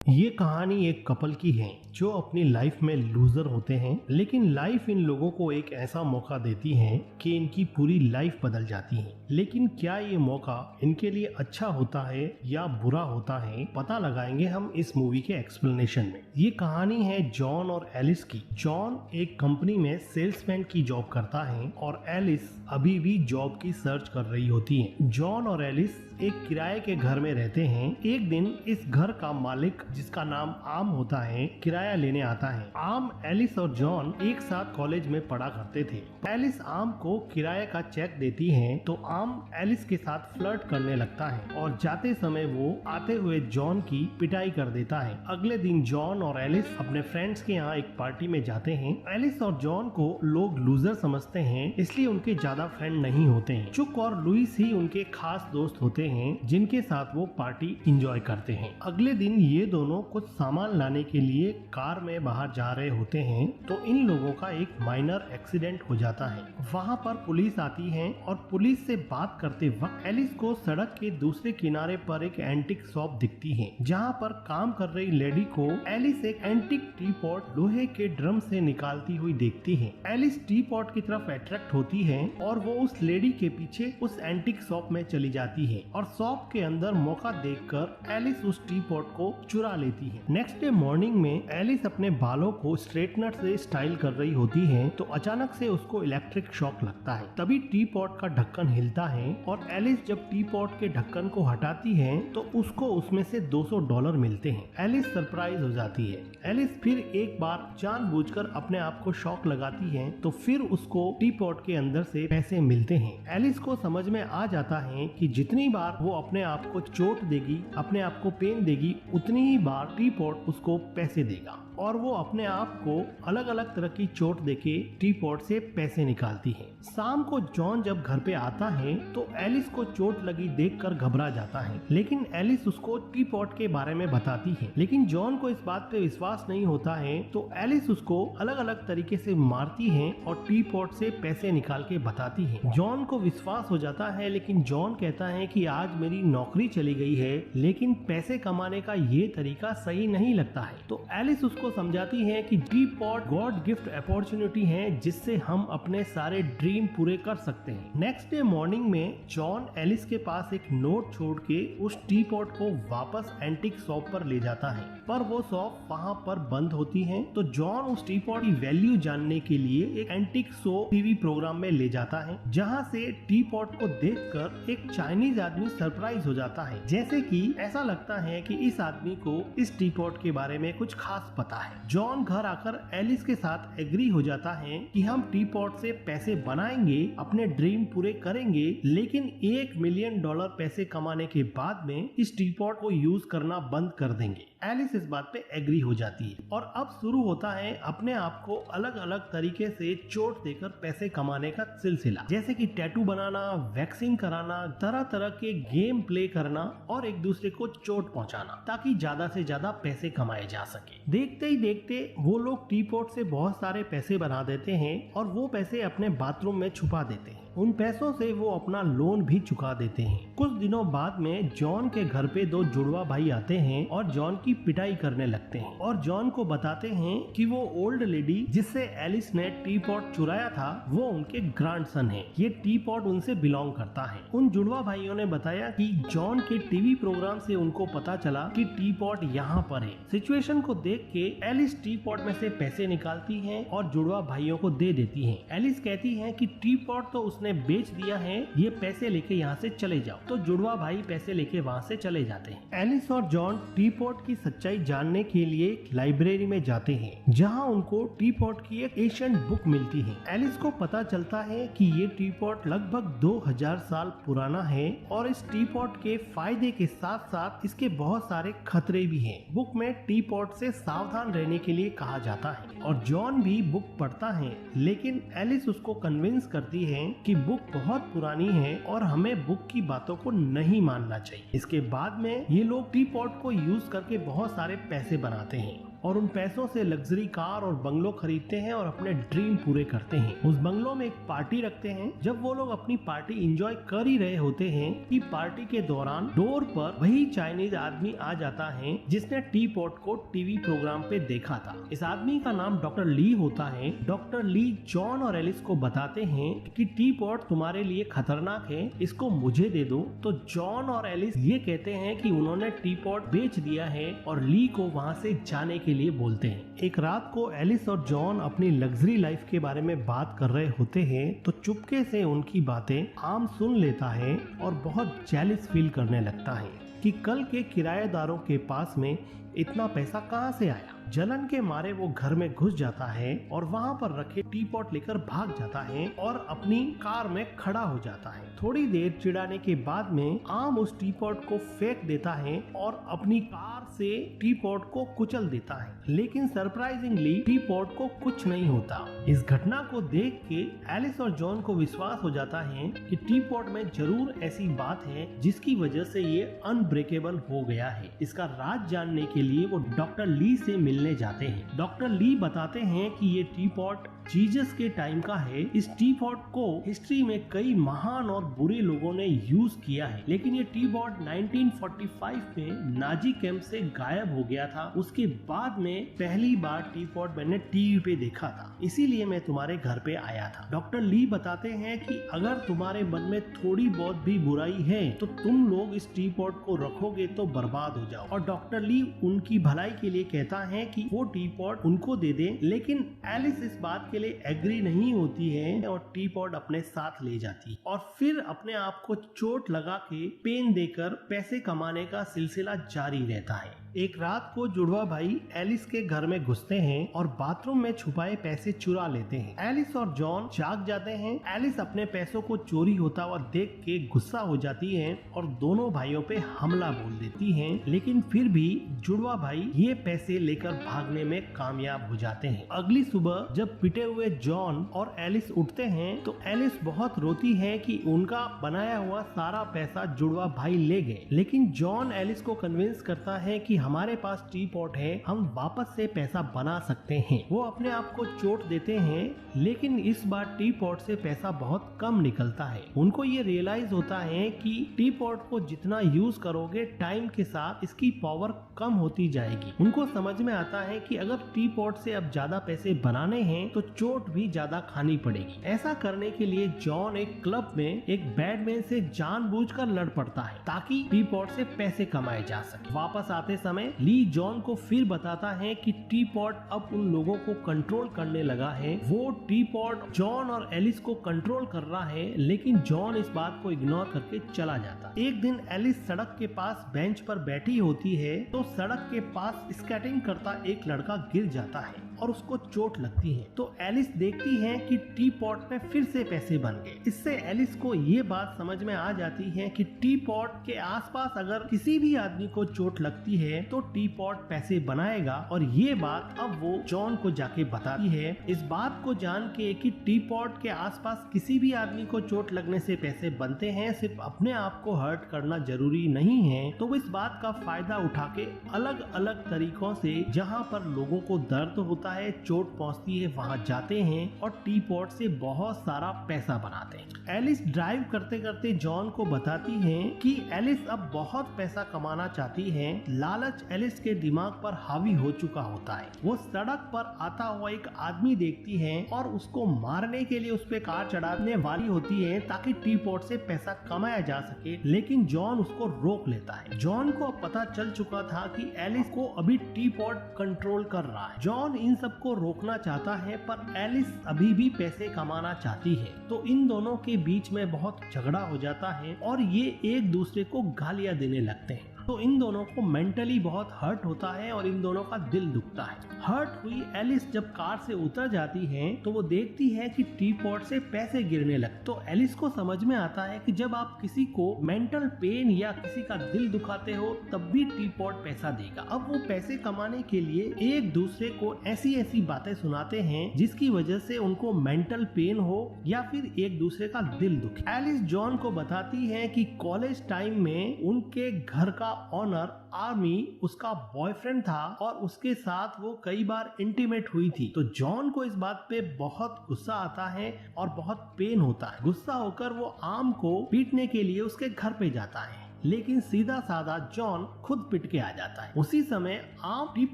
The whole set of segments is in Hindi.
ये कहानी एक कपल की है जो अपनी लाइफ में लूजर होते हैं, लेकिन लाइफ इन लोगों को एक ऐसा मौका देती है कि इनकी पूरी लाइफ बदल जाती है। लेकिन क्या ये मौका इनके लिए अच्छा होता है या बुरा होता है, पता लगाएंगे हम इस मूवी के एक्सप्लेनेशन में। ये कहानी है जॉन और एलिस की। जॉन एक कंपनी में सेल्समैन की जॉब करता है और एलिस अभी भी जॉब की सर्च कर रही होती है। जॉन और एलिस एक किराए के घर में रहते हैं। एक दिन इस घर का मालिक, जिसका नाम आम होता है, किराया लेने आता है। आम, एलिस और जॉन एक साथ कॉलेज में पढ़ा करते थे। एलिस आम को किराए का चेक देती है तो आम एलिस के साथ फ्लर्ट करने लगता है और जाते समय वो आते हुए जॉन की पिटाई कर देता है। अगले दिन जॉन और एलिस अपने फ्रेंड्स के यहाँ एक पार्टी में जाते हैं। एलिस और जॉन को लोग लूजर समझते हैं, इसलिए उनके ज्यादा फ्रेंड नहीं होते हैं। चुक और लुइस ही उनके खास दोस्त होते हैं जिनके साथ वो पार्टी एंजॉय करते हैं। अगले दिन ये दोनों कुछ सामान लाने के लिए कार में बाहर जा रहे होते हैं तो इन लोगों का एक माइनर एक्सीडेंट हो जाता है। वहाँ पर पुलिस आती है और पुलिस से बात करते वक्त एलिस को सड़क के दूसरे किनारे पर एक एंटिक शॉप दिखती है जहाँ पर काम कर रही लेडी को एलिस एक एंटिक टी पॉट लोहे के ड्रम से निकालती हुई देखती है। एलिस टी पॉट की तरफ अट्रैक्ट होती है और वो उस लेडी के पीछे उस एंटिक शॉप में चली जाती है और शॉप के अंदर मौका देखकर एलिस उस टी पॉट को चुरा लेती है। नेक्स्ट डे मॉर्निंग में एलिस अपने बालों को स्ट्रेटनर से स्टाइल कर रही होती है तो अचानक से उसको इलेक्ट्रिक शॉक लगता है। तभी टी पॉट का ढक्कन हिलता है और एलिस जब टी पॉट के ढक्कन को हटाती है तो उसको उसमें से $200 मिलते हैं। एलिस सरप्राइज हो जाती है। एलिस फिर एक बार जानबूझकर अपने आप को शॉक लगाती है तो फिर उसको टी पॉट के अंदर से पैसे मिलते हैं। एलिस को समझ में आ जाता है कि जितनी बार वो अपने आप को चोट देगी, अपने आप को पेन देगी, उतनी ही बार टी पॉट उसको पैसे देगा और वो अपने आप को अलग अलग तरह की चोट देके टी पॉट से पैसे निकालती है। शाम को जॉन जब घर पे आता है तो एलिस को चोट लगी देखकर घबरा जाता है, लेकिन एलिस उसको टी पॉट के बारे में बताती है। लेकिन जॉन को इस बात पे विश्वास नहीं होता है तो एलिस उसको अलग अलग तरीके से मारती है और टी पॉट से पैसे निकाल के बताती है। जॉन को विश्वास हो जाता है, लेकिन जॉन कहता है कि आज मेरी नौकरी चली गई है, लेकिन पैसे कमाने का ये तरीका सही नहीं लगता है। तो एलिस उसको समझाती है कि T pot God gift opportunity है जिससे हम अपने सारे ड्रीम पूरे कर सकते हैं। नेक्स्ट डे मॉर्निंग में जॉन एलिस के पास एक नोट छोड़ के उस टी पॉट को वापस एंटिक शॉप पर ले जाता है, पर वो शॉप वहाँ पर बंद होती है। तो जॉन उस टी पॉट की वैल्यू जानने के लिए एक एंटिक शो टीवी प्रोग्राम में ले जाता है, जहाँ से टी पॉट को देखकर एक चाइनीज आदमी सरप्राइज हो जाता है। जैसे कि ऐसा लगता है कि इस आदमी को इस टी पॉट के बारे में कुछ खास पता है। जॉन घर आकर एलिस के साथ एग्री हो जाता है कि हम टी पॉट से पैसे बनाएंगे, अपने ड्रीम पूरे करेंगे, लेकिन $1 मिलियन पैसे कमाने के बाद में इस टी पॉट को यूज करना बंद कर देंगे। एलिस इस बात पे एग्री हो जाती है और अब शुरू होता है अपने आप को अलग अलग तरीके से चोट देकर पैसे कमाने का सिलसिला, जैसे कि टैटू बनाना, वैक्सिंग कराना, तरह तरह के गेम प्ले करना और एक दूसरे को चोट पहुंचाना ताकि ज्यादा से ज्यादा पैसे कमाए जा सके। देखते ही देखते वो लोग टी पॉट से बहुत सारे पैसे बना देते हैं और वो पैसे अपने बाथरूम में छुपा देते हैं। उन पैसों से वो अपना लोन भी चुका देते हैं। कुछ दिनों बाद में जॉन के घर पे दो जुड़वा भाई आते हैं और जॉन की पिटाई करने लगते हैं और जॉन को बताते हैं कि वो ओल्ड लेडी जिससे एलिस ने टी पॉट चुराया था वो उनके ग्रैंडसन है। ये टी पॉट उनसे बिलोंग करता है। उन जुड़वा भाइयों ने बताया कि जॉन के टीवी प्रोग्राम से उनको पता चला कि टी पॉट यहाँ पर है। सिचुएशन को देख के एलिस टी पॉट में से पैसे निकालती है और जुड़वा भाइयों को दे देती है। एलिस कहती है कि टी पॉट तो उसने बेच दिया है, ये पैसे लेके यहाँ से चले जाओ। तो जुड़वा भाई पैसे लेके वहाँ से चले जाते हैं। एलिस और जॉन टी पॉट की सच्चाई जानने के लिए एक लाइब्रेरी में जाते हैं जहाँ उनको टी पॉट की एक एशियंट बुक मिलती है। एलिस को पता चलता है कि ये टी पॉट लगभग 2000 साल पुराना है और इस टी पॉट के फायदे के साथ साथ इसके बहुत सारे खतरे भी हैं। बुक में टी पॉट से सावधान रहने के लिए कहा जाता है और जॉन भी बुक पढ़ता है, लेकिन एलिस उसको कन्विंस करती है कि बुक बहुत पुरानी है और हमें बुक की बातों को नहीं मानना चाहिए। इसके बाद में ये लोग टी पॉट को यूज करके बहुत सारे पैसे बनाते हैं और उन पैसों से लग्जरी कार और बंगलो खरीदते हैं और अपने ड्रीम पूरे करते हैं। उस बंगलो में एक पार्टी रखते हैं। जब वो लोग अपनी पार्टी एंजॉय कर ही रहे होते हैं कि पार्टी के दौरान डोर पर वही चाइनीज आदमी आ जाता है जिसने टी पॉट को टीवी प्रोग्राम पे देखा था। इस आदमी का नाम डॉक्टर ली होता है। डॉक्टर ली जॉन और एलिस को बताते हैं कि टी पॉट तुम्हारे लिए खतरनाक है, इसको मुझे दे दो। तो जॉन और एलिस ये कहते हैं कि उन्होंने टी पॉट बेच दिया है और ली को वहाँ से जाने के लिए बोलते हैं। एक रात को एलिस और जॉन अपनी लग्जरी लाइफ के बारे में बात कर रहे होते हैं तो चुपके से उनकी बातें आम सुन लेता है और बहुत जेलस फील करने लगता है कि कल के किराएदारों के पास में इतना पैसा कहाँ से आया। जलन के मारे वो घर में घुस जाता है और वहाँ पर रखे टी पॉट लेकर भाग जाता है और अपनी कार में खड़ा हो जाता है। थोड़ी देर चिढ़ाने के बाद में आम उस टी पॉट को फेंक देता है और अपनी कार से टी पॉट को कुचल देता है, लेकिन सरप्राइजिंगली टी पॉट को कुछ नहीं होता। इस घटना को देख के एलिस और जॉन को विश्वास हो जाता है कि टी पॉट में जरूर ऐसी बात है जिसकी वजह से ये अनब्रेकेबल हो गया है। इसका राज जानने के लिए वो डॉक्टर ली से मिलने जाते हैं। डॉक्टर ली बताते हैं कि ये टी पॉट जीसस के टाइम का है। इस टी पॉट को हिस्ट्री में कई महान और बुरे लोगों ने यूज किया है, लेकिन ये टी पॉट 1945 में नाजी कैंप से गायब हो गया था। उसके बाद में पहली बार टी पॉट मैंने टीवी पे देखा था, इसीलिए मैं तुम्हारे घर पे आया था। डॉक्टर ली बताते हैं कि अगर तुम्हारे मन में थोड़ी बहुत भी बुराई है तो तुम लोग इस टी पॉट को रखोगे तो बर्बाद हो जाओ। और डॉक्टर ली उनकी भलाई के लिए कहता है कि वो टी पॉट उनको दे दे, लेकिन एलिस इस बात के लिए एग्री नहीं होती है और टी पॉट अपने साथ ले जाती है और फिर अपने आप को चोट लगा के पेन देकर पैसे कमाने का सिलसिला जारी रहता है। एक रात को जुड़वा भाई एलिस के घर में घुसते हैं और बाथरूम में छुपाए पैसे चुरा लेते हैं। एलिस और जॉन जाग जाते हैं। एलिस अपने पैसों को चोरी होता हुआ देख के गुस्सा हो जाती है और दोनों भाइयों पे हमला बोल देती है, लेकिन फिर भी जुड़वा भाई ये पैसे लेकर भागने में कामयाब हो जाते हैं। अगली सुबह जब पिटे हुए जॉन और एलिस उठते हैं तो एलिस बहुत रोती है कि उनका बनाया हुआ सारा पैसा जुड़वा भाई ले गए, लेकिन जॉन एलिस को कन्विंस करता है कि हमारे पास टी पॉट है, हम वापस से पैसा बना सकते हैं। वो अपने आप को चोट देते हैं, लेकिन इस बार टी पॉट से पैसा बहुत कम निकलता है। उनको ये रियलाइज होता है कि टी पॉट को जितना यूज करोगे टाइम के साथ इसकी पावर कम होती जाएगी। उनको समझ में आता है कि अगर टी पॉट से अब ज्यादा पैसे बनाने हैं तो चोट भी ज्यादा खानी पड़ेगी। ऐसा करने के लिए जॉन एक क्लब में एक बैडमैन से जानबूझकर लड़ पड़ता है ताकि टी पॉट से पैसे कमाए जा सके। वापस आते समय ली जॉन को फिर बताता है कि टी पॉट अब उन लोगों को कंट्रोल करने लगा है। वो टी पॉट जॉन और एलिस को कंट्रोल कर रहा है, लेकिन जॉन इस बात को इग्नोर करके चला जाता। एक दिन एलिस सड़क के पास बेंच पर बैठी होती है तो सड़क के पास स्केटिंग करता एक लड़का गिर जाता है और उसको चोट लगती है। तो एलिस देखती है कि टी पॉट में फिर से पैसे बन गए। इससे एलिस को ये बात समझ में आ जाती है कि टी पॉट के आसपास अगर किसी भी आदमी को चोट लगती है तो टी पॉट पैसे बनाएगा, और ये बात अब वो जॉन को जाके बताती है। इस बात को जान के कि टी पॉट के आसपास किसी भी आदमी को चोट लगने से पैसे बनते हैं, सिर्फ अपने आप को हर्ट करना जरूरी नहीं है, तो वो इस बात का फायदा उठा के अलग अलग तरीकों से जहाँ पर लोगों को दर्द होता है, चोट पहुंचती है, वहां जाते हैं और टी पॉट से बहुत सारा पैसा बनाते हैं। एलिस ड्राइव करते करते जॉन को बताती है कि एलिस अब बहुत पैसा कमाना चाहती है। लालच एलिस के दिमाग पर हावी हो चुका होता है। वो सड़क पर आता हुआ एक आदमी देखती है और उसको मारने के लिए उस पे कार चढ़ाने वाली होती है ताकि टी पॉट से पैसा कमाया जा सके, लेकिन जॉन उसको रोक लेता है। जॉन को पता चल चुका था कि एलिस को अभी टी पॉट कंट्रोल कर रहा है। जॉन इन सब को रोकना चाहता है पर एलिस अभी भी पैसे कमाना चाहती है, तो इन दोनों के बीच में बहुत झगड़ा हो जाता है और ये एक दूसरे को गालियां देने लगते हैं। तो इन दोनों को मेंटली बहुत हर्ट होता है और इन दोनों का दिल दुखता है। हर्ट हुई एलिस जब कार से उतर जाती है तो वो देखती है कि टी पॉट से पैसे गिरने लगते। तो एलिस को समझ में आता है कि जब आप किसी को मेंटल पेन या किसी का दिल दुखाते हो तब भी टी पॉट पैसा देगा। अब वो पैसे कमाने के लिए एक दूसरे को ऐसी ऐसी बातें सुनाते हैं जिसकी वजह से उनको मेंटल पेन हो या फिर एक दूसरे का दिल दुखे। एलिस जॉन को बताती है कि कॉलेज टाइम में उनके घर का ऑनर आर्मी उसका बॉयफ्रेंड था और उसके साथ वो कई बार इंटीमेट हुई थी। तो जॉन को इस बात पे बहुत गुस्सा आता है और बहुत पेन होता है। गुस्सा होकर वो आर्म को पीटने के लिए उसके घर पे जाता है, लेकिन सीधा साधा जॉन खुद पिट के आ जाता है। उसी समय आर्म टी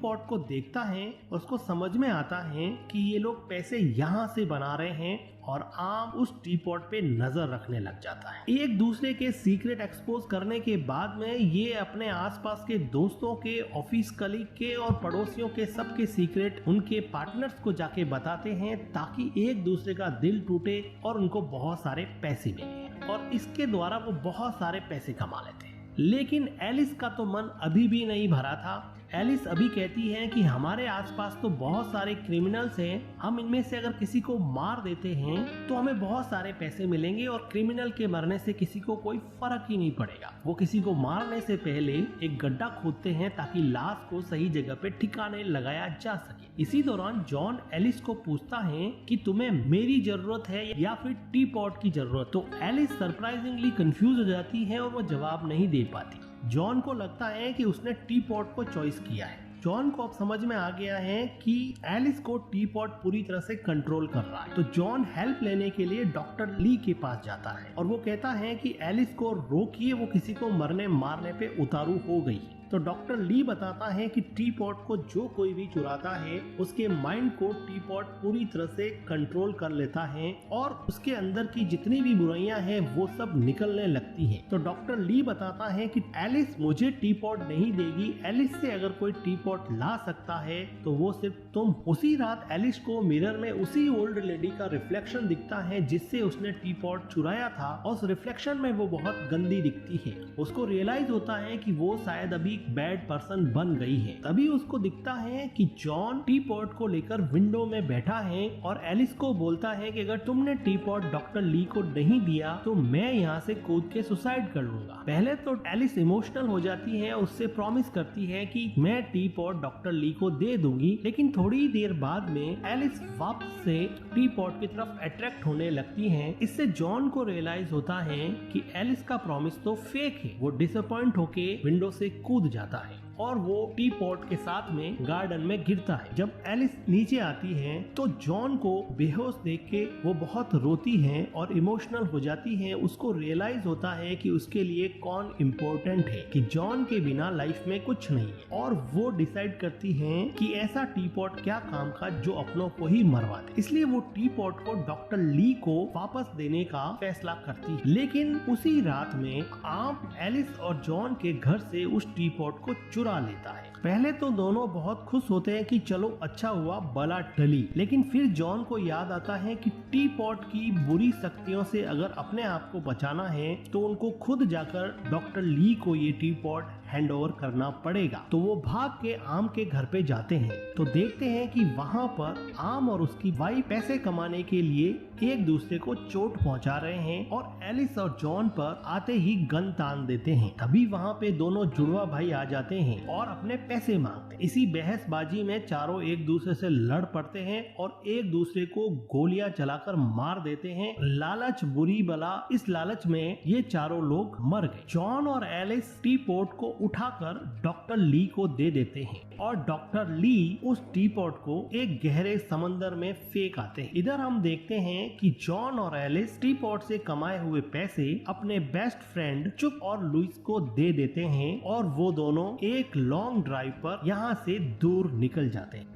पॉट को देखता है, उसको समझ में आता है कि ये लोग पैसे यहाँ से बना रहे हैं और आर्म उस टी पॉट पे नजर रखने लग जाता है। एक दूसरे के सीक्रेट एक्सपोज करने के बाद में ये अपने आसपास के दोस्तों के, ऑफिस कलीग के और पड़ोसियों के सबके सीक्रेट उनके पार्टनर्स को जाके बताते हैं ताकि एक दूसरे का दिल टूटे और उनको बहुत सारे पैसे मिले, और इसके द्वारा वो बहुत सारे पैसे कमा लेते हैं। लेकिन एलिस का तो मन अभी भी नहीं भरा था। एलिस अभी कहती है कि हमारे आसपास तो बहुत सारे क्रिमिनल्स हैं, हम इनमें से अगर किसी को मार देते हैं तो हमें बहुत सारे पैसे मिलेंगे और क्रिमिनल के मरने से किसी को कोई फर्क ही नहीं पड़ेगा। वो किसी को मारने से पहले एक गड्ढा खोदते हैं ताकि लाश को सही जगह पे ठिकाने लगाया जा सके। इसी दौरान जॉन एलिस को पूछता है कि तुम्हें मेरी जरूरत है या फिर टी पॉट की जरूरत। तो एलिस सरप्राइजिंगली कंफ्यूज हो जाती है और वो जवाब नहीं दे पाती। जॉन को लगता है कि उसने टी पॉट को चॉइस किया है। जॉन को अब समझ में आ गया है कि एलिस को टी पॉट पूरी तरह से कंट्रोल कर रहा है। तो जॉन हेल्प लेने के लिए डॉक्टर ली के पास जाता है और वो कहता है कि एलिस को रोकिए, वो किसी को मरने मारने पे उतारू हो गई। तो डॉक्टर ली बताता है कि टी पॉट को जो कोई भी चुराता है उसके माइंड को टी पॉट पूरी तरह से कंट्रोल कर लेता है और उसके अंदर की जितनी भी बुराइयां हैं वो सब निकलने लगती हैं। तो डॉक्टर ली बताता है कि एलिस मुझे टी पॉट नहीं देगी, एलिस से अगर कोई टी पॉट ला सकता है तो वो सिर्फ तुम। उसी रात एलिस को मिरर में उसी ओल्ड लेडी का रिफ्लेक्शन दिखता है जिससे उसने टी पॉट चुराया था और उस रिफ्लेक्शन में वो बहुत गंदी दिखती है। उसको रियलाइज होता है कि वो शायद अभी बैड पर्सन बन गई है। तभी उसको दिखता है कि जॉन टी पॉट को लेकर विंडो में बैठा है और एलिस को बोलता है कि अगर तुमने टी पॉट डॉक्टर ली को नहीं दिया तो मैं यहाँ से कूद के सुसाइड कर लूंगा। पहले तो एलिस इमोशनल हो जाती है, उससे प्रॉमिस करती है कि मैं टी पॉट डॉक्टर ली को दे दूंगी, लेकिन थोड़ी देर बाद में एलिस वापस से टी पॉट की तरफ अट्रैक्ट होने लगती है। इससे जॉन को रियलाइज होता है कि एलिस का प्रॉमिस तो फेक है। वो डिसअपॉइंट होके विंडो से कूद जाता है और वो टी पॉट के साथ में गार्डन में गिरता है। जब एलिस नीचे आती है तो जॉन को बेहोश देख के वो बहुत रोती है और इमोशनल हो जाती है। उसको रियलाइज होता है कि उसके लिए कौन इम्पोर्टेंट है, कि जॉन के बिना लाइफ में कुछ नहीं है, और वो डिसाइड करती है कि ऐसा टी पॉट क्या काम का जो अपनों को ही मरवा दे। इसलिए वो टी पॉट को डॉक्टर ली को वापस देने का फैसला करती है। लेकिन उसी रात में आर्म एलिस और जॉन के घर से उस टी पॉट को चुरा लेता है। पहले तो दोनों बहुत खुश होते हैं कि चलो अच्छा हुआ बला टली, लेकिन फिर जॉन को याद आता है कि टी पॉट की बुरी शक्तियों से अगर अपने आप को बचाना है तो उनको खुद जाकर डॉक्टर ली को ये टी पॉट हैंड ओवर करना पड़ेगा। तो वो भाग के आर्म के घर पे जाते हैं तो देखते हैं कि वहाँ पर आर्म और उसकी वाइफ पैसे कमाने के लिए एक दूसरे को चोट पहुंचा रहे हैं और एलिस और जॉन पर आते ही गन तान देते हैं। तभी वहाँ पे दोनों जुड़वा भाई आ जाते हैं और अपने पैसे मांगते हैं। इसी बहसबाजी में चारों एक दूसरे से लड़ पड़ते हैं और एक दूसरे को गोलियां चलाकर मार देते हैं। लालच बुरी बला, इस लालच में ये चारों लोग मर गए। जॉन और एलिस टी पॉट को उठाकर डॉक्टर ली को दे देते हैं और डॉक्टर ली उस टी पॉट को एक गहरे समंदर में फेंक आते हैं। इधर हम देखते हैं कि जॉन और एलिस टी पॉट से कमाए हुए पैसे अपने बेस्ट फ्रेंड चुप और लुइस को दे देते हैं और वो दोनों एक लॉन्ग ड्राइव पर यहाँ से दूर निकल जाते हैं।